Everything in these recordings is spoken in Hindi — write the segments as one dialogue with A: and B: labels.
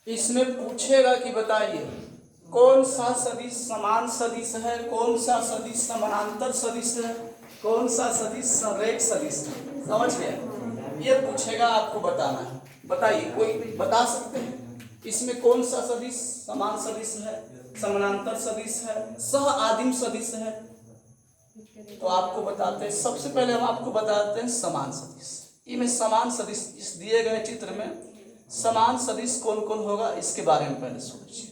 A: इसमें पूछेगा कि बताइए कौन सा सदिश समान सदिश है, कौन सा सदिश समानांतर सदिश है, कौन सा सदिश संरेख सदिश है। समझ गए? ये पूछेगा, आपको बताना है। बताइए, कोई बता सकते हैं इसमें कौन सा सदिश समान सदिश है, समानांतर सदिश है, सह आदिम सदिश है? तो आपको बताते हैं, सबसे पहले हम आपको बताते हैं समान सदिश। इनमें समान सदिश इस दिए गए चित्र में समान सदिश कौन कौन होगा इसके बारे में पहले सोचिए।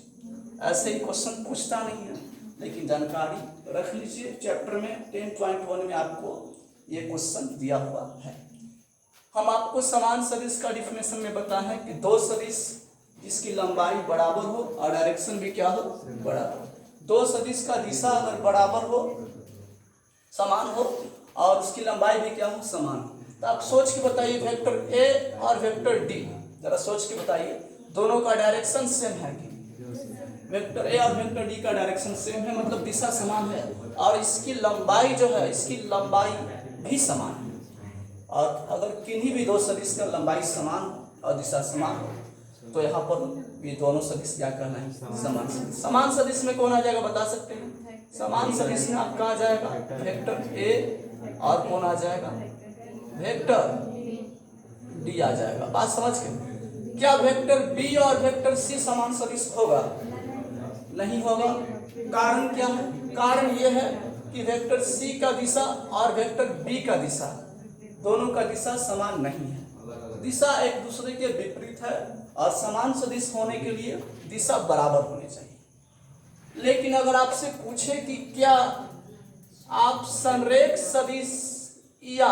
A: ऐसे ही क्वेश्चन पूछता नहीं है, लेकिन जानकारी रख लीजिए। चैप्टर में 10.1 में आपको ये क्वेश्चन दिया हुआ है। हम आपको समान सदिश का डिफिनेशन में बताए हैं कि दो सदिश जिसकी लंबाई बराबर हो और डायरेक्शन भी क्या हो, बराबर। दो सदिश का दिशा अगर बराबर हो, समान हो, और उसकी लंबाई भी क्या हो, समान हो, तो आप सोच के बताइए वेक्टर ए और वेक्टर डी, जरा सोच के बताइए दोनों का डायरेक्शन सेम है कि? वेक्टर ए और वेक्टर डी का डायरेक्शन सेम है, मतलब दिशा समान है, और इसकी लंबाई जो है, इसकी लंबाई भी समान है। और अगर किन्हीं भी दो सदिश का लंबाई समान और दिशा समान हो तो यहाँ पर ये दोनों सदिश क्या कहलाएंगे, समान सदिश। समान सदिश में कौन आ जाएगा, बता सकते हैं? समान सदिश में आपका आ जाएगा वेक्टर ए और कौन आ जाएगा, वेक्टर डी आ जाएगा। बात समझ गए? क्या वेक्टर बी और वेक्टर सी समान सदिश होगा? नहीं होगा। कारण क्या है? कारण यह है कि वेक्टर सी का दिशा और वेक्टर बी का दिशा, दोनों का दिशा समान नहीं है। दिशा एक दूसरे के विपरीत है, और समान सदिश होने के लिए दिशा बराबर होनी चाहिए। लेकिन अगर आपसे पूछे कि क्या आप संरेख सदिश या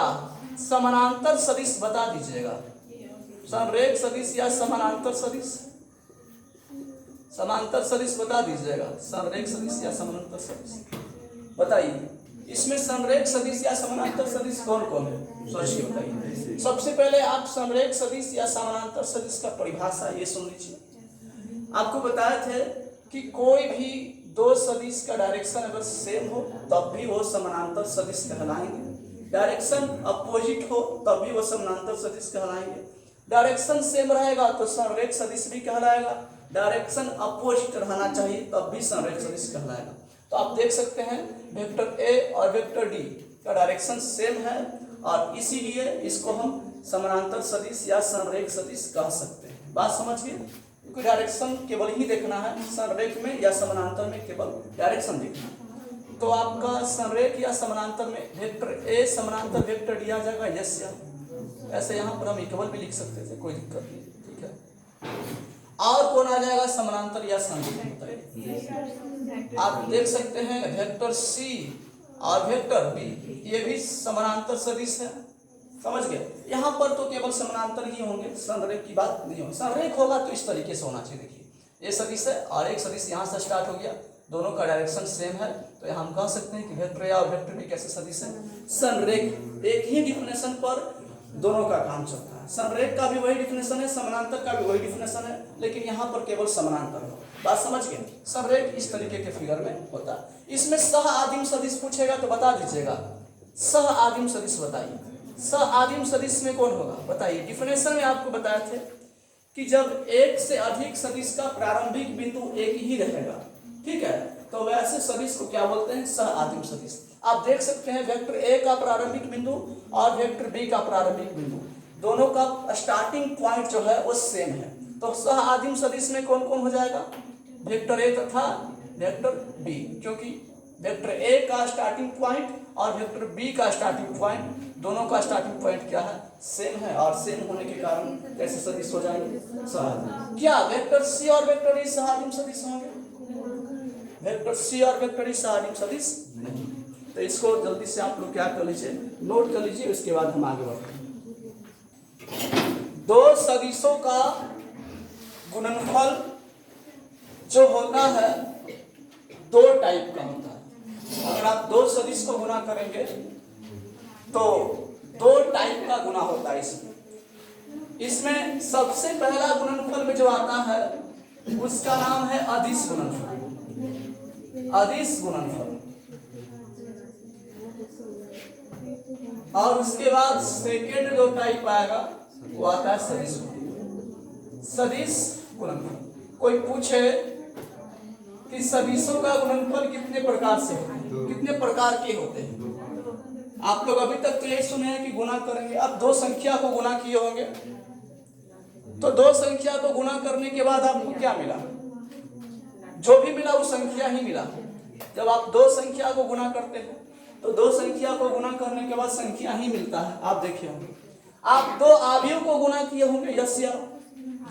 A: समानांतर सदिश बता दीजिएगा, संरेख सदिश या समानांतर सदिश, समांतर सदिश बता दीजिएगा, संरेख सदिश या समानांतर सदिश बताइए। इसमें संरेख सदिश या समानांतर सदिश कौन कौन है, सोच के बताइए। सबसे पहले आप संरेख सदिश या समानांतर सदिश का परिभाषा ये सुन लीजिए। आपको बताए थे कि कोई भी दो सदिश का डायरेक्शन अगर सेम हो तब भी वो समानांतर सदिश कहलाएंगे, डायरेक्शन अपोजिट हो तब भी वो समानांतर सदिश कहलाएंगे। डायरेक्शन सेम रहेगा तो संरेख सदिश भी कहलाएगा, डायरेक्शन अपोजिट रहना चाहिए तब भी संरेख सदिश कहलाएगा। तो आप देख सकते हैं वेक्टर ए और वेक्टर डी का डायरेक्शन सेम है, और इसीलिए इसको हम समानांतर सदिश या संरेख सदिश कह सकते हैं। बात समझ गए? क्योंकि डायरेक्शन केवल ही देखना है, संरेख में या समानांतर में केवल डायरेक्शन देखना है। तो आपका संरेख या समानांतर में वेक्टर ए समानांतर वेक्टर डी आ जाएगा, यस या? ऐसे यहाँ पर हम इक्वल भी लिख सकते थे, कोई दिक्कत नहीं, ठीक है। और कौन आ जाएगा समानांतर या संरेख, बताइए। आप देख सकते हैं वेक्टर सी और वेक्टर बी, ये भी समानांतर सदिश है। समझ गए? यहाँ पर तो केवल समानांतर ही होंगे, संरेख की बात नहीं होगी। संरेख होगा तो इस तरीके से होना चाहिए। देखिए ये सदिश है और एक सदिश यहाँ से स्टार्ट हो गया, दोनों का डायरेक्शन सेम है, तो यहाँ हम कह सकते हैं कि वेक्टर ए और वेक्टर बी कैसे सदिश है, संरेख। एक ही डिफिनेशन पर दोनों का काम चलता है। संरेख का भी वही डिफिनेशन है, समानांतर का भी वही डिफिनेशन है, लेकिन यहाँ पर केवल समानांतर हो। बात समझ गए? संरेख इस तरीके के फिगर में होता है। इसमें सह आदिम सदिश पूछेगा तो बता दीजिएगा, सह आदिम सदिश बताइए। सह आदिम सदिश में कौन होगा, बताइए। डिफिनेशन में आपको बताए थे कि जब एक से अधिक सदिश का प्रारंभिक बिंदु एक ही रहेगा, ठीक है, तो वैसे सदिश को क्या बोलते हैं, सह आदिम सदिश। आप देख सकते हैं वेक्टर ए का प्रारंभिक बिंदु और वेक्टर बी का प्रारंभिक बिंदु, दोनों का स्टार्टिंग पॉइंट जो है वो सेम है, तो सह आदिम सदिश में कौन कौन हो जाएगा, वेक्टर ए तथा वेक्टर बी, क्योंकि वेक्टर ए का स्टार्टिंग पॉइंट और वेक्टर बी का स्टार्टिंग पॉइंट, दोनों का स्टार्टिंग पॉइंट क्या है, सेम है, और सेम होने के कारण कैसे सदिश हो जाएंगे, सह। क्या वेक्टर सी और वेक्टर डी सह आदिम सदिश होंगे? वेक्टर सी और वेक्टर डी सह आदिम सदिश नहीं। तो इसको जल्दी से आप लोग क्या कर लीजिए, नोट कर लीजिए, उसके बाद हम आगे बढ़ते हैं। दो सदिशों का गुणनफल जो होता है दो टाइप का होता है। अगर आप दो सदिश को गुना करेंगे तो दो टाइप का गुना होता है। इसमें सबसे पहला गुणनफल में जो आता है उसका नाम है अदिश गुणनफल, अदिश गुणनफल। और उसके बाद सेकेंड जो टाइप आएगा वो आता है सदिश गुणनफल। सदिश गुणनफल। कोई पूछे कि सदिशों का गुणनफल कितने प्रकार से होते हैं, कितने प्रकार के होते हैं? आप लोग अभी तक तो यही सुने हैं कि गुना करेंगे। अब दो संख्या को गुना किए होंगे, तो दो संख्या को गुना करने के बाद आपको क्या मिला? जो भी मिला वो संख्या ही मिला। जब आप दो संख्या को गुना करते हो तो दो संख्या को गुना करने के बाद संख्या ही मिलता है। आप देखिए होंगे, आप दो आव्यूह को गुना किए होंगे, यस या?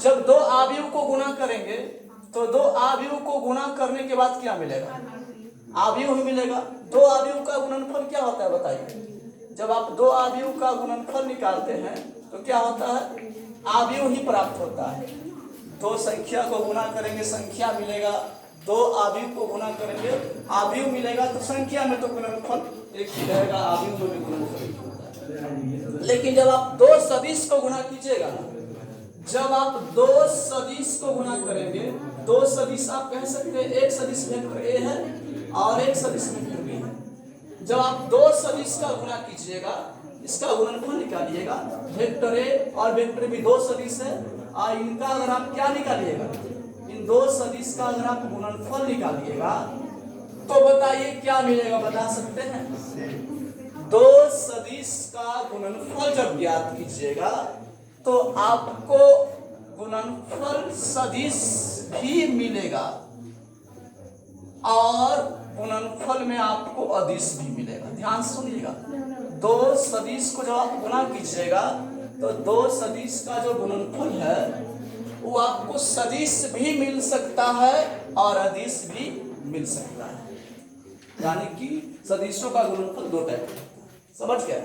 A: जब दो आव्यूह को गुना करेंगे तो दो आव्यूह को गुना करने के बाद क्या मिलेगा? आव्यूह मिलेगा। दो आव्यूह का गुणनफल क्या होता है बताइए? जब आप दो आव्यूह का गुणनफल निकालते हैं तो क्या होता है? आव्यूह ही प्राप्त होता है। दो संख्या को गुना करेंगे संख्या मिलेगा, दो आव्यूह को गुना करेंगे आव्यूह मिलेगा, तो संख्या में तो गुणनफल एक ही रहेगा, आव्यूह में भी गुणनफल एक ही होता है। लेकिन जब आप दो सदिश को गुना कीजिएगा ना, जब आप दो सदिश को गुना करेंगे, दो सदिश आप कह सकते हैं, एक सदिश वेक्टर ए है और एक सदिश वेक्टर बी है। जब आप दो सदिश का गुना कीजिएगा, इसका गुणनफल निकालिएगा, वेक्टर ए और वेक्टर बी दो सदिश है, और इनका अगर आप क्या निकालिएगा, इन दो सदिश का अगर आप गुणनफल निकालिएगा तो बताइए क्या मिलेगा? बता सकते हैं? दो सदिश का गुणनफल जब ज्ञात कीजिएगा तो आपको गुणनफल सदिश भी मिलेगा और गुणनफल में आपको अदिश भी मिलेगा। ध्यान सुनिएगा, दो सदिश को जब आप गुना कीजिएगा तो दो सदिश का जो गुणनफल है वो आपको सदिश भी मिल सकता है और अदिश भी मिल सकता है। यानी कि सदिशों का गुणनफल दो टाइप का, समझ गए?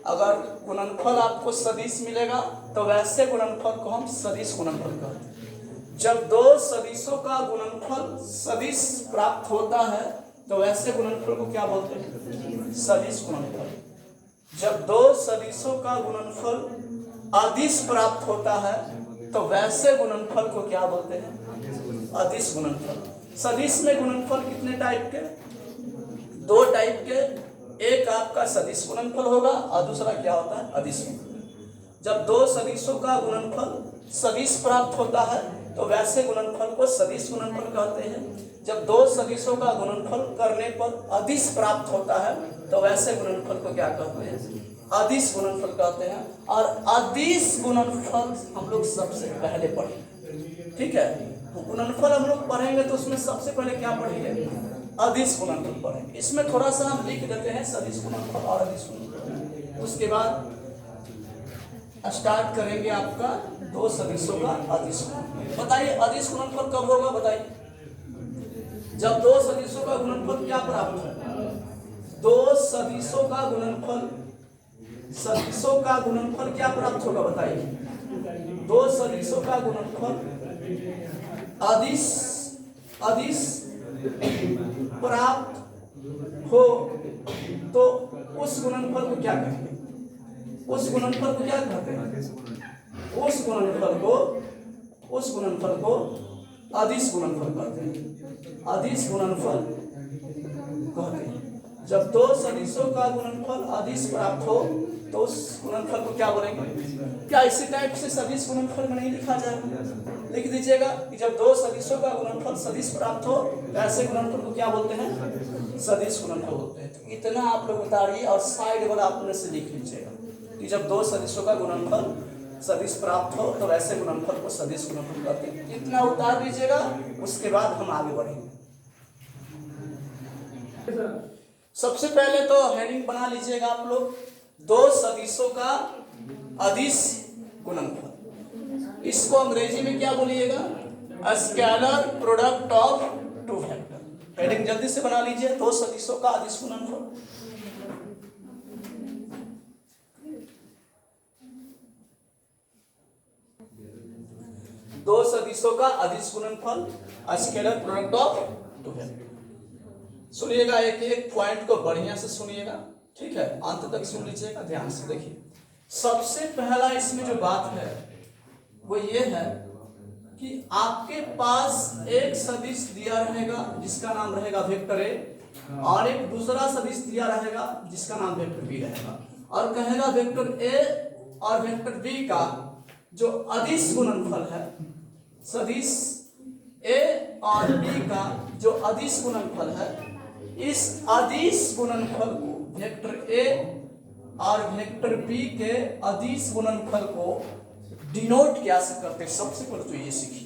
A: अगर गुणनफल आपको सदिश मिलेगा तो वैसे गुणनफल को हम सदिश गुणनफल कहते हैं। जब दो सदिशों का गुणनफल सदिश प्राप्त होता है तो वैसे गुणनफल को क्या बोलते हैं? सदिश गुणनफल। जब दो सदिशों का गुणनफल अदिश प्राप्त होता है तो वैसे गुणनफल को क्या बोलते हैं? अदिश गुणनफल। सदिश में गुणनफल कितने टाइप के? दो टाइप के। एक आपका सदिश गुणनफल होगा और दूसरा क्या होता है? अदिश गुणनफल। जब दो सदिशों का गुणनफल सदिश प्राप्त होता है तो वैसे गुणनफल को सदिश गुणनफल कहते हैं। जब दो सदिशों का गुणनफल करने पर अदिश प्राप्त होता है तो वैसे गुणनफल को क्या कहते हैं? अदिश गुणनफल कहते हैं। और अदिश गुणनफल हम लोग सबसे पहले पढ़ेंगे, ठीक है? गुणनफल हम लोग पढ़ेंगे तो उसमें सबसे पहले क्या पढ़ेंगे? अदिश गुणनफल पढ़ेंगे। इसमें थोड़ा सा हम लिख देते हैं सदिश गुणनफल और अदिश गुणनफल, उसके बाद स्टार्ट करेंगे आपका दो सदिशों का अदिश गुणनफल। बताइए अदिश गुणनफल कब होगा? बताइए जब दो सदिशों का गुणनफल क्या प्राप्त होगा? दो सदिशों का गुणनफल, सदिशों का गुणनफल क्या प्राप्त होगा? बताइए दो सदिशों का गुणनफल अदिश प्राप्त हो तो उस गुणनफल को क्या कहेंगे? उस गुणनफल को क्या कहते हैं? उस गुणनफल को अदिश गुणनफल कहते हैं। अदिश गुणनफल कहते हैं। जब दो सदिशों का गुणनफल अदिश प्राप्त हो तो उस गुणनफल को क्या बोलेंगे? क्या इसी टाइप से सदिश गुणनफल में नहीं लिखा जाएगा? लिख दीजिएगा कि जब दो सदिशों का गुणनफल सदिश प्राप्त हो ऐसे गुणनफल को क्या बोलते हैं? सदिश गुणनफल बोलते हैं। तो इतना आप लोग उतारिए और साइड वाला अपने से लिख लीजिएगा कि जब दो सदिशों का गुणनफल सदिश प्राप्त हो तो वैसे गुणनफल को सदिश गुणनफल कहते हैं। इतना उतार लीजिएगा, उसके बाद हम आगे बढ़ेंगे। सबसे पहले तो हेडिंग बना लीजिएगा आप लोग, दो सदिशों का अदिश गुणनफल। इसको अंग्रेजी में क्या बोलिएगा? Scalar product of two vector. Heading जल्दी से बना लीजिए, दो सदिशों का अदिश गुणनफल। दो सदिशों का अदिश गुणनफल, scalar product of two vector. सुनिएगा, एक एक पॉइंट को बढ़िया से सुनिएगा, ठीक है? अंत तक सुन लीजिएगा, ध्यान से देखिए। सबसे पहला इसमें जो बात है वो ये है कि आपके पास एक सदिश दिया रहेगा जिसका नाम रहेगा वेक्टर ए, और एक दूसरा सदिश दिया रहेगा जिसका नाम वेक्टर बी रहेगा, और कहेगा वेक्टर ए और वेक्टर बी का जो अदिश गुणनफल है सदिश ए और बी का जो अदिश गुणनफल है, इस अदिश गुणनफल को वेक्टर ए और वेक्टर बी के अदिश गुणनफल को डिनोट कैसे करते हैं, सबसे पहले तो ये सीखिए।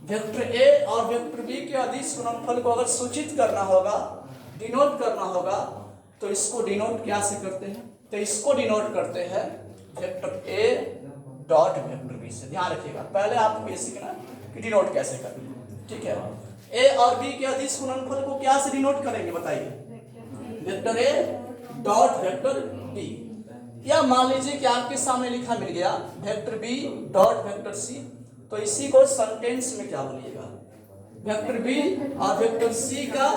A: वेक्टर ए और वेक्टर बी के अदिश गुणनफल को अगर सूचित करना होगा, डिनोट करना होगा, तो इसको डिनोट कैसे करते हैं? तो इसको डिनोट करते हैं vector A dot vector B से। ध्यान रखिएगा, पहले आपको ये सीखना कि डिनोट कैसे करना है, ठीक है। ए और बी के अदिश गुणनफल को क्या से डिनोट करेंगे बताइए? Vector A dot vector B, या मान लीजिए कि आपके सामने लिखा मिल गया vector B dot vector C, तो इसी को सेंटेंस में क्या बोलिएगा? वेक्टर बी और वेक्टर सी का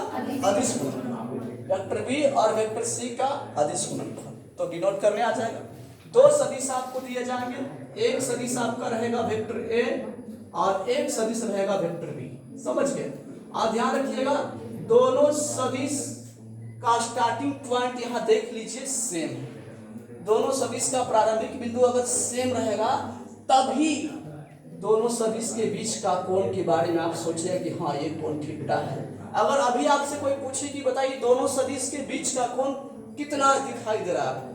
A: अदिश गुणनफल, वेक्टर बी और वेक्टर सी का अदिश गुणनफल, तो डिनोट करने आ जाएगा। दो सदिश आपको दिए जाएंगे, एक सदिश आपका रहेगा वेक्टर ए और एक सदिश रहेगा वेक्टर बी, समझ गए? और ध्यान रखिएगा दोनों सदिश का स्टार्टिंग पॉइंट यहाँ देख लीजिए सेम है। दोनों सदिश का प्रारंभिक बिंदु अगर सेम रहेगा तभी दोनों सदिश के बीच का कोण के बारे में आप सोचें कि हाँ ये कोण थीटा है। अगर अभी आपसे कोई पूछे कि बताइए दोनों सदिश के बीच का कोण कितना दिखाई दे रहा है,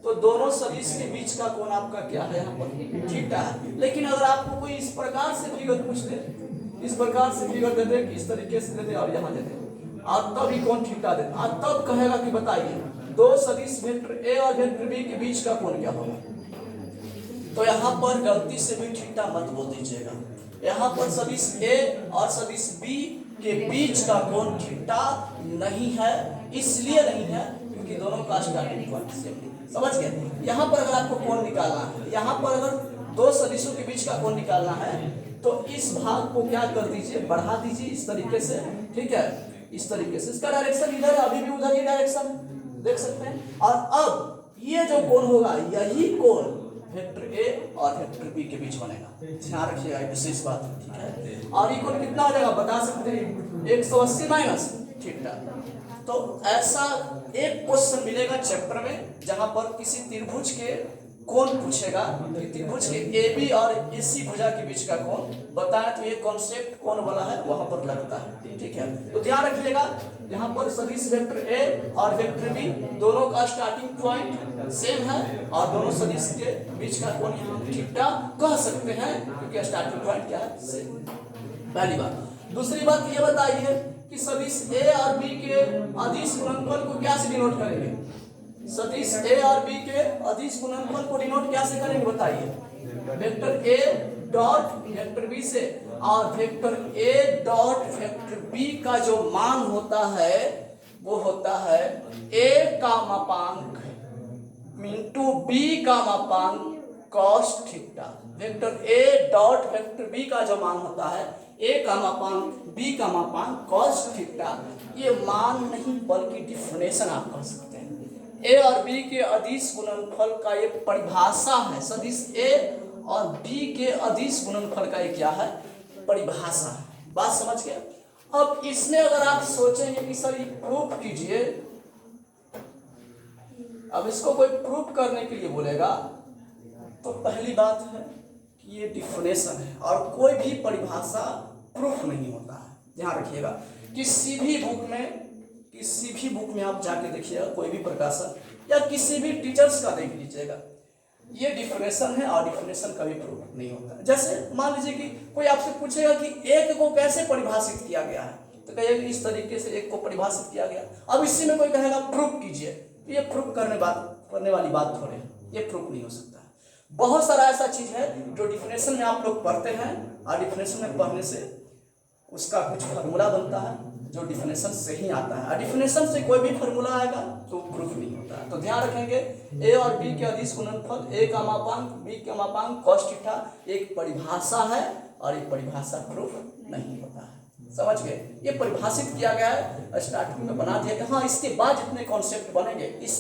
A: तो दोनों सदिश के बीच का कोण आपका क्या है? यहाँ पर थीटा है। लेकिन अगर आपको कोई इस प्रकार से फिगर पूछ दे, इस प्रकार से फिगर दे दे कि इस तरीके से दे दे और यहाँ दे दे और तब ही कोण थीटा दे, और तब कहेगा कि बताइए दो सदिश वेक्टर ए और वेक्टर बी के बीच का कोण क्या होगा, तो यहाँ पर गलती से भी थीटा मत बोल दीजिएगा। यहाँ पर सदिश ए और सदिश बी के बीच का कोण थीटा नहीं है, इसलिए नहीं है क्योंकि दोनों का स्टार्टिंग पॉइंट सेम है, समझ गए? यहाँ पर अगर आपको कोण निकालना है, यहाँ पर अगर दो सदिशों के बीच का कोण निकालना है, तो इस भाग को क्या कर दीजिए, बढ़ा दीजिए इस तरीके से, ठीक है, इस तरीके से। इसका डायरेक्शन इधर है, अभी भी उधर ही डायरेक्शन देख सकते हैं। और अब ये जो कोण होगा, यही कोण वेक्टर ए और वेक्टर बी के बीच बनेगा, ध्यान रखिएगा, विशेष बात, ठीक है। और ये कोण कितना आ जाएगा बता सकते हैं? 180 माइनस थीटा। तो ऐसा एक क्वेश्चन मिलेगा चैप्टर में जहां पर किसी त्रिभुज के कोण पूछेगा कि त्रिभुज के ए बी और एसी भुजा के बीच का कोण बताएं, तो ये कॉन्सेप्ट कोण वाला है वहां पर लगता है, ठीक है। तो ध्यान रखिएगा यहाँ पर सदिश वेक्टर ए और वेक्टर बी दोनों का स्टार्टिंग पॉइंट सेम है और दोनों सदिश के बीच का कोण यहाँ थीटा कह सकते हैं क्योंकि स्टार्टिंग पॉइंट क्या है, सेम। पहली बात। दूसरी बात ये बताइए कि सदिश ए और बी के अदिश गुणनफल को क्या से डिनोट करेंगे? सदिश ए और बी के अदिश गुणनफल को डिनोट कैसे करेंगे बताइए? Vector A dot vector B से, और vector A dot vector B का जो मान होता है वो होता है ए का मापांक इंटू बी का मापांक cos theta. Vector A dot vector B का जो मान होता है ए का मापांक बी का मापांक कॉस थीटा, ये मान नहीं बल्कि डिफिनेशन आप कह सकते हैं। ए और बी के अदिश गुणनफल का ये परिभाषा है, सदिश ए और बी के अदिश गुणनफल का ये क्या है? परिभाषा है। बात समझ गए? अब इसमें अगर आप सोचेंगे कि सर ये प्रूफ कीजिए, अब इसको कोई प्रूफ करने के लिए बोलेगा तो पहली बात है कि ये डिफिनेशन है और कोई भी परिभाषा प्रूफ नहीं होता है। ध्यान रखिएगा, किसी भी बुक में आप जाके देखिएगा, कोई भी प्रकाशन या किसी भी टीचर्स का देख लीजिएगा, ये डिफिनेशन है और डिफिनेशन कभी प्रूफ नहीं होता है। जैसे मान लीजिए कि कोई आपसे पूछेगा कि एक को कैसे परिभाषित किया गया है, तो कहिएगा इस तरीके से एक को परिभाषित किया गया। अब इसी में कोई कहेगा प्रूफ कीजिए, तो ये प्रूफ करने वाली बात थोड़ी है, ये प्रूफ नहीं हो सकता है। बहुत सारा ऐसा चीज है जो डिफिनेशन में आप लोग पढ़ते हैं और डिफिनेशन में पढ़ने से उसका कुछ फार्मूला बनता है जो डिफिनेशन से ही आता है, और डिफिनेशन से कोई भी फार्मूला आएगा तो प्रूफ नहीं होता है। तो ध्यान रखेंगे, ए और बी के अदिश गुणनफल, ए का मापांक बी का मापांक कॉस थीटा एक परिभाषा है और ये परिभाषा प्रूफ नहीं होता है। समझ गए? ये परिभाषित किया गया है, स्टार्टिंग में बना दिया गया। हाँ, इसके बाद जितने कॉन्सेप्ट बनेंगे, इस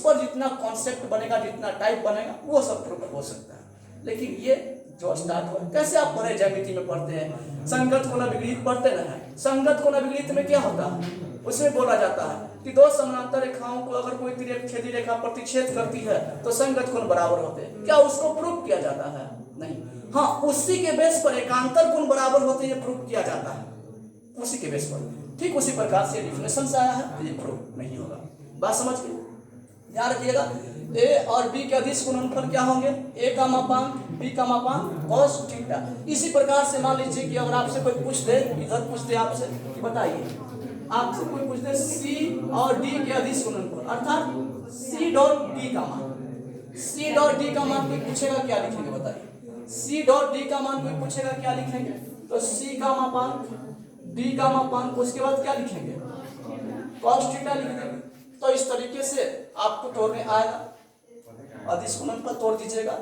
A: पर जितना कॉन्सेप्ट बनेगा, जितना टाइप बनेगा, वो सब प्रूफ हो सकता है। लेकिन ये जो स्टार्ट हो, कैसे आप पढ़े ज्यामिति में पढ़ते हैं, संगत कोण विपरीत पढ़ते ना है। संगत कोण विपरीत में क्या होता है? उसमें बोला जाता है कि दो समानांतर रेखाओं को अगर कोई छेदी रेखा प्रतिच्छेद करती है तो संगत कोण बराबर होते हैं। क्या उसको प्रूफ किया जाता है? नहीं। हाँ, उसी के बेस पर एकांतर कोण बराबर होते हैं, ये प्रूव किया जाता है उसी के बेस पर। ठीक उसी प्रकार से डिफिनेशन से आया है, ये प्रूव नहीं होगा। बात समझ गए? ध्यान रखिएगा, ए और बी के अदिश गुणनफल क्या होंगे? ए का मापांक बी का मापांक cos थीटा। इसी प्रकार से मान लीजिए कि अगर आपसे कोई पूछ दे, इधर पूछ दे आपसे, बताइए, आपसे कोई पूछ दे सी और डी के अदिश गुणनफल, अर्थात सी डॉट डी का मान, सी डॉट डी का मान कोई पूछेगा, क्या लिखेंगे बताइए? सी डॉट डी का मान कोई पूछेगा, क्या लिखेंगे? तो सी का मापांक, डी का मापांक, उसके बाद क्या लिखेंगे? cos थीटा लिख देंगे। तो इस तरीके से आपको तोड़ने आएगा, अदिश गुणनफल तोड़ दीजिएगा,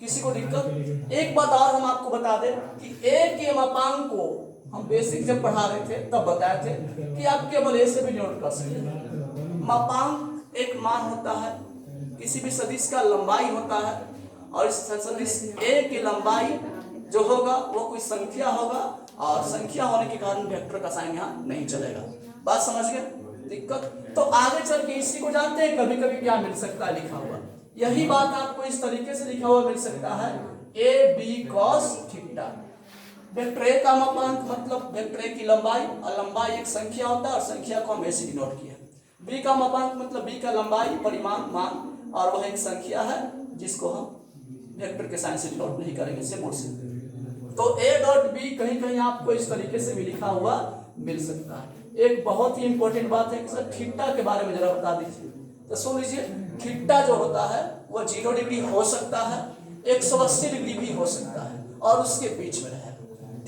A: किसी को दिक्कत? एक बात और हम आपको बता दें कि ए के मापांक को हम बेसिक जब पढ़ा रहे थे तब बताए थे कि आप केवल ए से भी नोट कर सकते हैं। मापांक एक मान होता है, किसी भी सदिश का लंबाई होता है, और इस सदिश ए की लंबाई जो होगा वो कोई संख्या होगा, और संख्या होने के कारण वेक्टर का साइन यहाँ नहीं चलेगा। बात समझ गए? दिक्कत? तो आगे चल के इसी को जानते हैं, कभी कभी क्या मिल सकता है लिखा हुआ, यही बात आपको इस तरीके से लिखा हुआ मिल सकता है, A B cos theta. Vector A का मापांक मतलब वेक्टर ए की लंबाई, और लंबाई एक संख्या होता है, और संख्या को हम ऐसे डिनोट किया। बी का मापांक मतलब बी का लंबाई, परिमाण, मान, और वह एक संख्या है जिसको हम वेक्टर के साइन से डिनोट नहीं करेंगे, सिंपल से। तो ए डॉट बी कहीं कहीं आपको इस तरीके से भी लिखा हुआ मिल सकता है। एक बहुत ही इंपॉर्टेंट बात है कि सर थीटा के बारे में जरा बता दीजिए। तो सुन लीजिए, थीटा जो होता है वह 0 डिग्री हो सकता है, 180 डिग्री भी हो सकता है, और उसके बीच में रहेगा।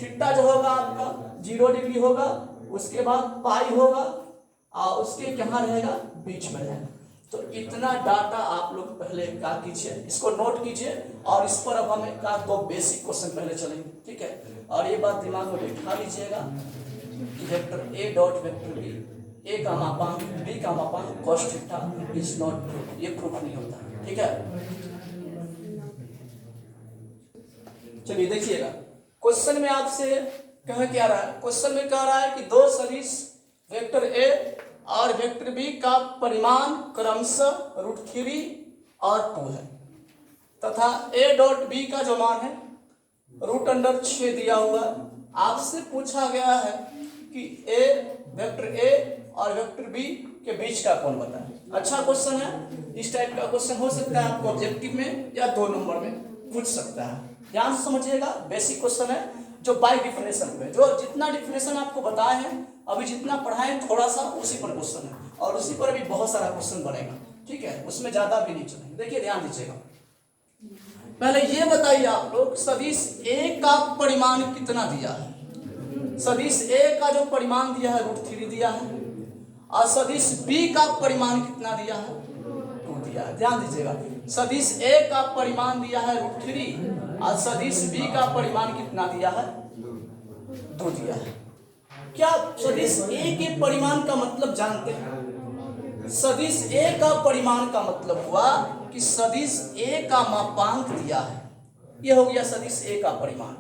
A: थीटा जो होगा आपका 0 डिग्री होगा, उसके बाद पाई होगा, और उसके कहाँ रहेगा? बीच में रहेगा। तो इतना डाटा आप लोग पहले क्या कीजिए, इसको नोट कीजिए, और इस पर अब हमें का दो बेसिक क्वेश्चन पहले चलेंगे, ठीक है? और ये बात दिमाग में बिठा लीजिएगा कि vector A dot vector B, A का मापांक बी का मापांक cos theta is not true, ये प्रूफ नहीं होता, ठीक है? चलिए देखिएगा, क्वेश्चन में आपसे कह क्या रहा है? क्वेश्चन में कह रहा है कि दो सदिश वेक्टर ए और वेक्टर बी का परिमाण क्रमशः √3 और 2 है, तथा ए डॉट बी का जो मान है √6 दिया हुआ। आपसे पूछा गया है कि ए वेक्टर ए और वेक्टर बी के बीच का कोण बताएं। अच्छा क्वेश्चन है, इस टाइप का क्वेश्चन हो सकता है आपको ऑब्जेक्टिव में या 2 नंबर में पूछ सकता है। ध्यान से समझिएगा, बेसिक क्वेश्चन है जो बाय डिफिनेशन पे, जो जितना डिफिनेशन आपको बताए हैं, अभी जितना पढ़ाए थोड़ा सा उसी पर क्वेश्चन है, और उसी पर भी बहुत सारा क्वेश्चन बनेगा, ठीक है? उसमें ज्यादा भी नहीं चलेंगे। देखिए ध्यान दीजिएगा, पहले ये बताइए आप लोग, सदिश ए का परिमाण कितना दिया है? सदिश ए का जो परिमाण दिया है √3 दिया है, और सदिश बी का परिमाण कितना दिया है? 2 दिया है। ध्यान दीजिएगा, सदिश ए का परिमाण दिया है √3, और सदिश बी का परिमाण कितना दिया है? 2 दिया है। क्या सदिश ए के परिमाण का मतलब जानते हैं? सदिश ए का परिमाण का मतलब हुआ कि सदिश ए का मापांक दिया है, यह हो गया सदिश ए का परिमाण,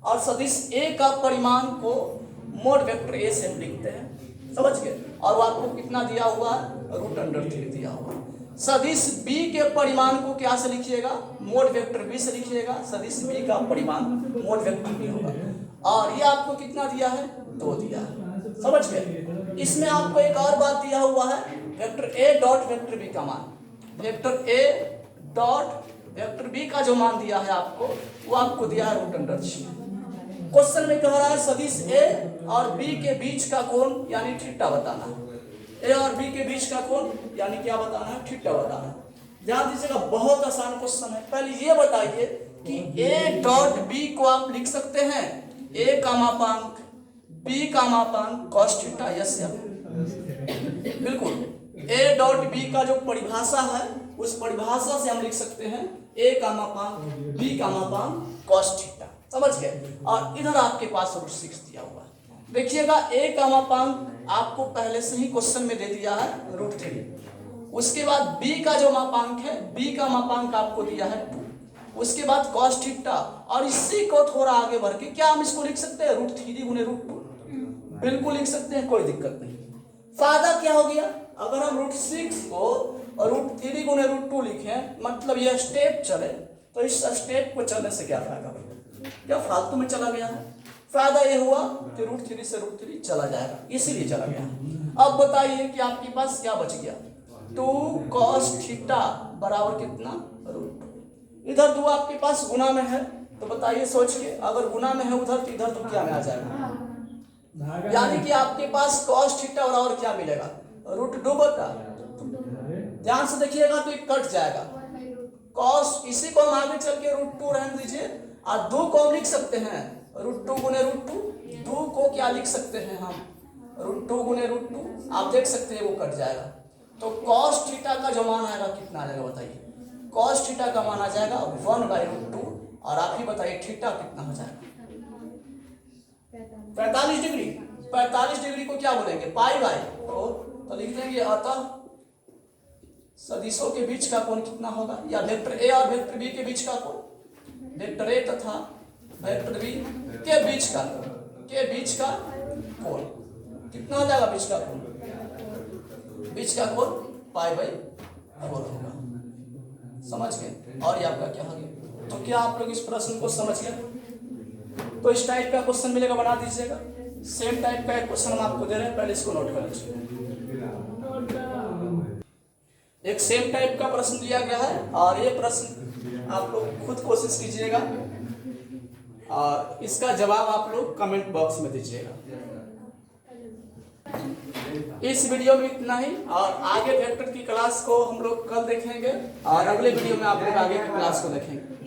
A: और सदिश ए का परिमाण को मोड वेक्टर ए से हम लिखते हैं, समझ गए? और वो आपको कितना दिया हुआ है? √3 दिया हुआ। सदिश बी के परिमाण को क्या से लिखिएगा? मोड वेक्टर बी से लिखिएगा। सदिश बी का परिमाण मोड वेक्टर बी होगा, और ये आपको कितना दिया है? 2 दिया है, समझ गए? इसमें आपको एक और बात दिया हुआ है, vector A dot vector B का मान, vector A dot vector B का जो मान दिया है आपको, वो आपको दिया है √6। क्वेश्चन में कह रहा है सदिश ए और बी के बीच का कोण यानी थीटा बताना है। ए और बी के बीच का कोण यानी क्या बताना है? थीटा बताना है। ध्यान दीजिएगा, बहुत आसान क्वेश्चन है। पहले ये बताइए कि ए डॉट बी को आप लिख सकते हैं ए का मापांक बी का मापांक cos थीटा, यस या बिल्कुल। ए डॉट बी का जो परिभाषा है उस परिभाषा से हम लिख सकते हैं ए का मापांक बी का मापांक cos थीटा, समझ गए? और इधर आपके पास √6 दिया हुआ है। देखिएगा, ए का मापांक आपको पहले से ही क्वेश्चन में दे दिया है √3। उसके बाद बी का जो मापांक है, बी का मापांक आपको दिया है 2। उसके बाद cos थीटा, और इसी को थोड़ा आगे बढ़ के क्या हम इसको लिख सकते हैं? √3 गुने √2, बिल्कुल लिख सकते हैं, कोई दिक्कत नहीं। फायदा क्या हो गया? अगर हम √6 को √3 गुने √2 लिखें, मतलब यह स्टेप चले, तो इस स्टेप को चलने से क्या फायदा? क्या फालतू में चला गया है। फायदा ये हुआ कि √3 से √3 चला जाएगा, इसीलिए चला गया। अब बताइए कि आपके पास क्या बच गया, 2 cos थीटा बराबर कितना, √2। इधर 2 आपके पास गुना में है, तो बताइए सोच के, अगर गुना में है उधर तो इधर तो क्या में आ जाएगा, यानी कि आपके पास cos थीटा बराबर क्या मिलेगा, √2 बटा, ध्यान से देखिएगा तो ये कट जाएगा cos, इसी को हम आगे चल के √2 रहने दीजिए, और 2 को हम लिख सकते हैं √2 गुने √2, 2 को क्या लिख सकते हैं हम, √2 गुने √2, आप देख सकते हैं वो कट जाएगा। तो cos थीटा का जो मान आएगा कितना आ जाएगा बताइए, cos थीटा का मान आ जाएगा 1/√2, और आप ही बताइए थीटा कितना हो जाएगा, 45 डिग्री। 45 डिग्री को क्या बोलेंगे, पाई बाई, तो लिख देंगे अतः सदिशों के बीच का कोण कितना होगा, या वेक्टर ए और वेक्टर बी के बीच का कोण, वेक्टर ए तथा वेक्टर बी के बीच का कोण कितना हो जाएगा, बीच का कोण π/4 होगा। समझ गए, और ये आपका क्या हो गया। तो क्या आप लोग इस प्रश्न को समझ गए। तो इस टाइप का क्वेश्चन मिलेगा, बना दीजिएगा। सेम टाइप का एक क्वेश्चन हम आपको दे रहे हैं, पहले इसको नोट कर लीजिए। एक सेम टाइप का प्रश्न दिया गया है, और ये प्रश्न आप लोग खुद कोशिश कीजिएगा, और इसका जवाब आप लोग कमेंट बॉक्स में दीजिएगा। इस वीडियो में इतना ही, और आगे वेक्टर की क्लास को हम लोग कल देखेंगे, और अगले वीडियो में आप लोग आगे की क्लास को देखेंगे।